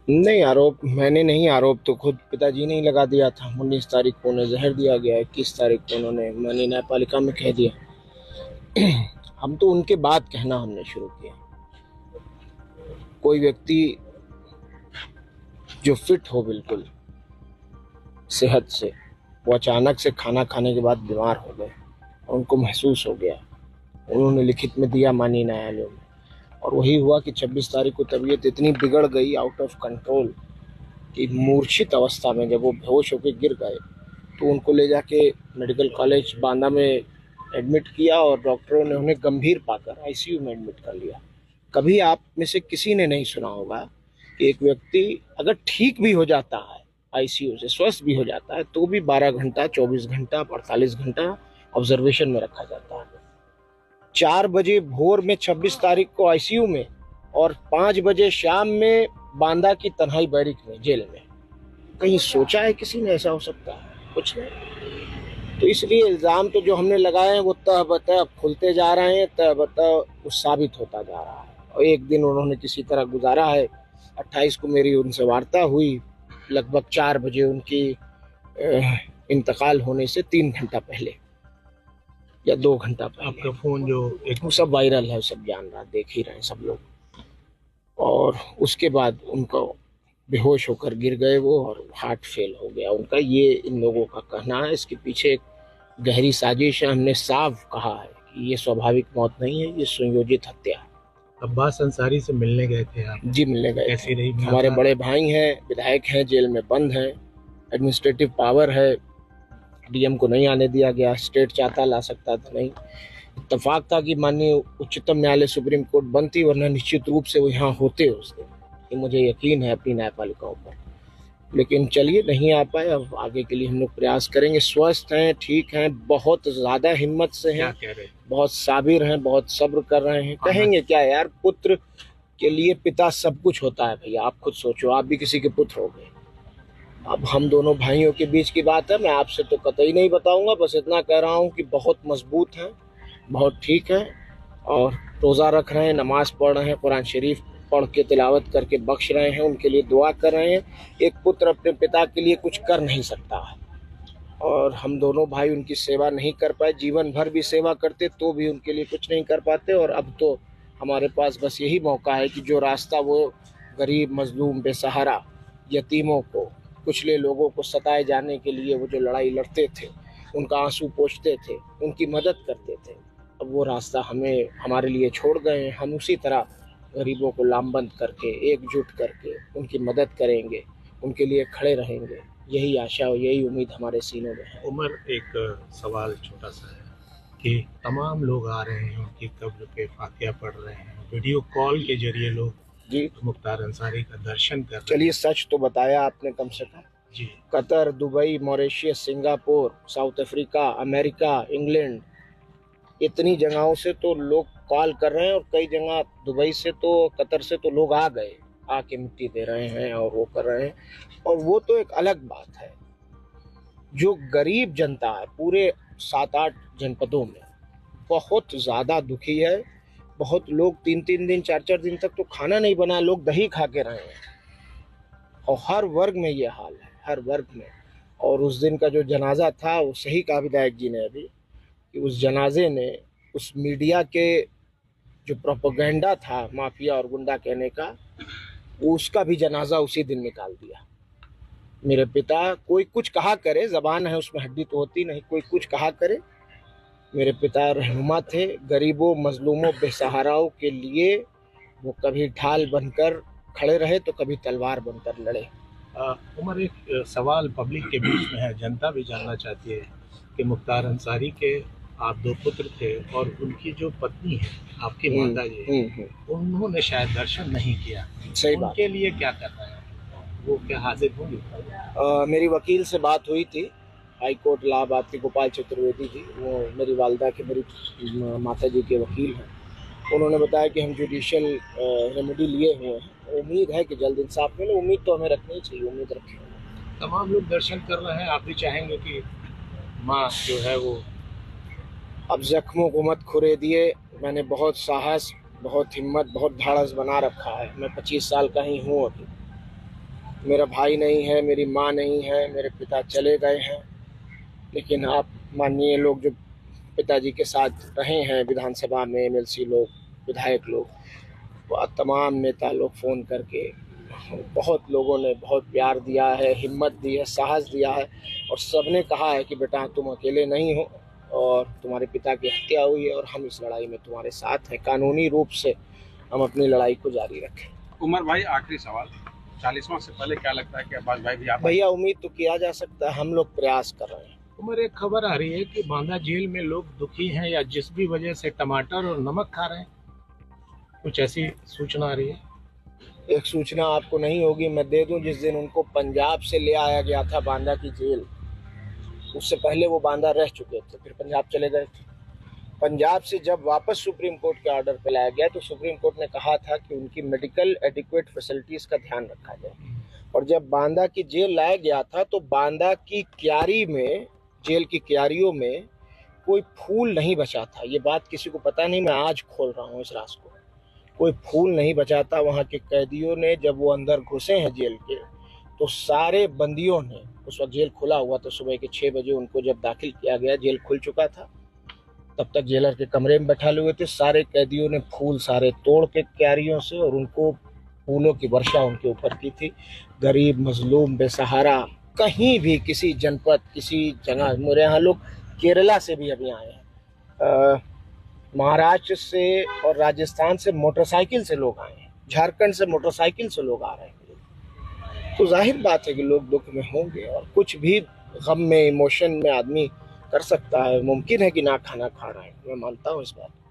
नहीं, आरोप मैंने नहीं, आरोप तो खुद पिताजी ने ही लगा दिया था। 19 तारीख को उन्हें जहर दिया गया, 21 तारीख को उन्होंने मनी न्यायपालिका में कह दिया। हम तो उनके बाद कहना हमने शुरू किया। कोई व्यक्ति जो फिट हो बिल्कुल सेहत से, वो अचानक से खाना खाने के बाद बीमार हो गए। उनको महसूस हो गया, उन्होंने लिखित में दिया माननीय न्यायालय में, और वही हुआ कि 26 तारीख को तबीयत इतनी बिगड़ गई, आउट ऑफ कंट्रोल, कि मूर्छित अवस्था में जब वो बेहोश होकर गिर गए तो उनको ले जाके मेडिकल कॉलेज बांदा में एडमिट किया, और डॉक्टरों ने उन्हें गंभीर पाकर आईसीयू में एडमिट कर लिया। कभी आप में से किसी ने नहीं सुना होगा कि एक व्यक्ति अगर ठीक भी हो जाता है, आईसीयू से स्वस्थ भी हो जाता है, तो भी 12 घंटा, 24 घंटा, 48 घंटा ऑब्जर्वेशन में रखा जाता है। 4 बजे भोर में 26 तारीख को आईसीयू में, और 5 बजे शाम में बांदा की तन्हाई बैरिक में, जेल में। कहीं सोचा है किसी ने ऐसा हो सकता है? कुछ नहीं। तो इसलिए इल्ज़ाम तो जो हमने लगाए हैं वो तह बतह खुलते जा रहे हैं, तह बतह वो साबित होता जा रहा है। और एक दिन उन्होंने किसी तरह गुजारा है। 28 को मेरी उनसे वार्ता हुई, लगभग 4 बजे उनकी इंतकाल होने से 3 घंटा पहले या 2 घंटा पहले। आपका फोन जो एक वो सब वायरल है, सब जान रहा, देख ही रहे हैं सब लोग। और उसके बाद उनको बेहोश होकर गिर गए वो, और हार्ट फेल हो गया उनका। ये इन लोगों का कहना है। इसके पीछे एक गहरी साजिश है। हमने साफ कहा है कि ये स्वाभाविक मौत नहीं है, ये सुनियोजित हत्या है। अब्बास अंसारी से मिलने गए थे आप? जी, मिलने गए कैसी थे। रही हमारे मुलाकात? बड़े भाई हैं, विधायक हैं, जेल में बंद हैं, एडमिनिस्ट्रेटिव पावर है, डीएम को नहीं आने दिया गया, स्टेट चाहता ला सकता था, नहीं। इत्तेफाक था कि माननीय उच्चतम न्यायालय सुप्रीम कोर्ट बनती, वरना निश्चित रूप से वो यहाँ होते उस दिन। ये मुझे यकीन है अपनी न्यायपालिकाओं पर। लेकिन चलिए, नहीं आ पाए, अब आगे के लिए हम लोग प्रयास करेंगे। स्वस्थ हैं, ठीक हैं, बहुत ज़्यादा हिम्मत से क्या हैं, कह रहे? बहुत साबिर हैं, बहुत सब्र कर रहे हैं। कहेंगे क्या यार, पुत्र के लिए पिता सब कुछ होता है भैया। आप खुद सोचो, आप भी किसी के पुत्र हो गए। अब हम दोनों भाइयों के बीच की बात है, मैं आपसे तो कतई नहीं बताऊंगा, बस इतना कह रहा हूँ कि बहुत मजबूत हैं, बहुत ठीक हैं, और रोज़ा रख रहे हैं, नमाज पढ़ रहे हैं, कुरान शरीफ पढ़ के तिलावत करके बख्श रहे हैं, उनके लिए दुआ कर रहे हैं। एक पुत्र अपने पिता के लिए कुछ कर नहीं सकता है, और हम दोनों भाई उनकी सेवा नहीं कर पाए। जीवन भर भी सेवा करते तो भी उनके लिए कुछ नहीं कर पाते। और अब तो हमारे पास बस यही मौका है कि जो रास्ता वो गरीब, मजलूम, बेसहारा, यतीमों को, कुचले लोगों को सताए जाने के लिए वो जो लड़ाई लड़ते थे, उनका आंसू पोंछते थे, उनकी मदद करते थे, अब वो रास्ता हमें, हमारे लिए छोड़ गए हैं। हम उसी तरह गरीबों को लामबंद करके, एकजुट करके उनकी मदद करेंगे, उनके लिए खड़े रहेंगे। यही आशा और यही उम्मीद हमारे सीनों में है। उमर, एक सवाल छोटा सा है कि तमाम लोग आ रहे हैं, उनकी कब्र पे फातिहा पढ़ रहे हैं, वीडियो कॉल के जरिए लोग जी, मुख्तार अंसारी का दर्शन कर रहे चलिए, हैं। सच तो बताया आपने कम से कम। जी। Qatar, Dubai, Mauritius, Singapore, south Africa, America, England, इतनी जगहों से तो लोग कॉल कर रहे हैं, और कई जगह दुबई से तो, कतर से तो लोग आ गए, आके मिट्टी दे रहे हैं और वो कर रहे हैं। और वो तो एक अलग बात है। जो गरीब जनता है पूरे 7-8 जनपदों में, बहुत ज़्यादा दुखी है। बहुत लोग 3-3 दिन, 4-4 दिन तक तो खाना नहीं बना, लोग दही खा के रहे हैं। और हर वर्ग में ये हाल है, हर वर्ग में। और उस दिन का जो जनाजा था, वो सही कहा विधायक जी ने अभी, कि उस जनाजे ने, उस मीडिया के जो प्रोपेगेंडा था माफिया और गुंडा कहने का, उसका भी जनाजा उसी दिन निकाल दिया। मेरे पिता, कोई कुछ कहा करे, जबान है उसमें हड्डी तो होती नहीं, कोई कुछ कहा करे, मेरे पिता रहनुमा थे। गरीबों, मजलूमों, बेसहाराओं के लिए वो कभी ढाल बनकर खड़े रहे तो कभी तलवार बनकर लड़े। उमर, एक सवाल पब्लिक के बीच में है, जनता भी जानना चाहती है कि मुख्तार अंसारी के आप दो पुत्र थे और उनकी जो पत्नी है, आपकी माता जी, उन्होंने शायद दर्शन नहीं किया। सही बात। उनके लिए क्या करना है? वो क्या हाजिर होंगी? मेरी वकील से बात हुई थी, हाई कोर्ट इलाहाबाद के गोपाल चतुर्वेदी जी, वो मेरी वालदा के, मेरी माता जी के वकील हैं। उन्होंने बताया कि हम जुडिशियल रेमेडी लिए हुए हैं, उम्मीद है कि जल्द इंसाफ मिले। उम्मीद तो हमें रखनी चाहिए, उम्मीद रखें। तमाम लोग दर्शन कर रहे हैं, आप भी चाहेंगे कि माँ जो है वो? अब जख्मों को मत खुरे दिए। मैंने बहुत साहस, बहुत हिम्मत, बहुत धाड़स बना रखा है। मैं 25 साल का ही हूँ अभी, मेरा भाई नहीं है, मेरी माँ नहीं है, मेरे पिता चले गए हैं। लेकिन आप माननीय लोग जो पिताजी के साथ रहे हैं विधानसभा में, एमएलसी लोग, विधायक लोग, वह तमाम नेता लोग फ़ोन करके बहुत लोगों ने बहुत प्यार दिया है, हिम्मत दी है, साहस दिया है, और सबने कहा है कि बेटा तुम अकेले नहीं हो और तुम्हारे पिता की हत्या हुई है और हम इस लड़ाई में तुम्हारे साथ हैं। कानूनी रूप से हम अपनी लड़ाई को जारी रखें। उमर भाई, आखिरी सवाल, 40वां से पहले क्या लगता है कि अब्बास भाई भी आप? भैया उम्मीद तो किया जा सकता है, हम लोग प्रयास कर रहे हैं। उमर, एक खबर आ रही है कि बांदा जेल में लोग दुखी हैं या जिस भी वजह से टमाटर और नमक खा रहे हैं, कुछ ऐसी सूचना आ रही है? एक सूचना आपको नहीं होगी, मैं दे दूं। जिस दिन उनको पंजाब से ले आया गया था बांदा की जेल, उससे पहले वो बांदा रह चुके थे, फिर पंजाब चले गए थे। पंजाब से जब वापस सुप्रीम कोर्ट के ऑर्डर पे लाया गया तो सुप्रीम कोर्ट ने कहा था कि उनकी मेडिकल एडिक्वेट फैसिलिटीज़ का ध्यान रखा जाए। और जब बांदा की जेल लाया गया था तो बांदा की क्यारी में, जेल की क्यारियों में कोई फूल नहीं बचा था। ये बात किसी को पता नहीं, मैं आज खोल रहा हूँ इस राज को। कोई फूल नहीं बचा था। वहाँ के कैदियों ने, जब वो अंदर घुसे हैं जेल के, तो सारे बंदियों ने, उस वक्त जेल खुला हुआ था, सुबह के 6 बजे उनको जब दाखिल किया गया, जेल खुल चुका था, तब तक जेलर के कमरे में बैठा हुए थे। सारे कैदियों ने फूल सारे तोड़ के क्यारियों से और उनको फूलों की वर्षा उनके ऊपर की थी। गरीब, मजलूम, बेसहारा, कहीं भी किसी जनपद, किसी जगह, मेरे यहाँ लोग केरला से भी अभी आए हैं, महाराष्ट्र से और राजस्थान से मोटरसाइकिल से लोग आए हैं, झारखंड से मोटरसाइकिल से लोग आ रहे हैं। तो जाहिर बात है कि लोग दुख में होंगे, और कुछ भी गम में, इमोशन में आदमी कर सकता है। मुमकिन है कि ना खाना खा रहा है, मैं मानता हूँ इस बात को।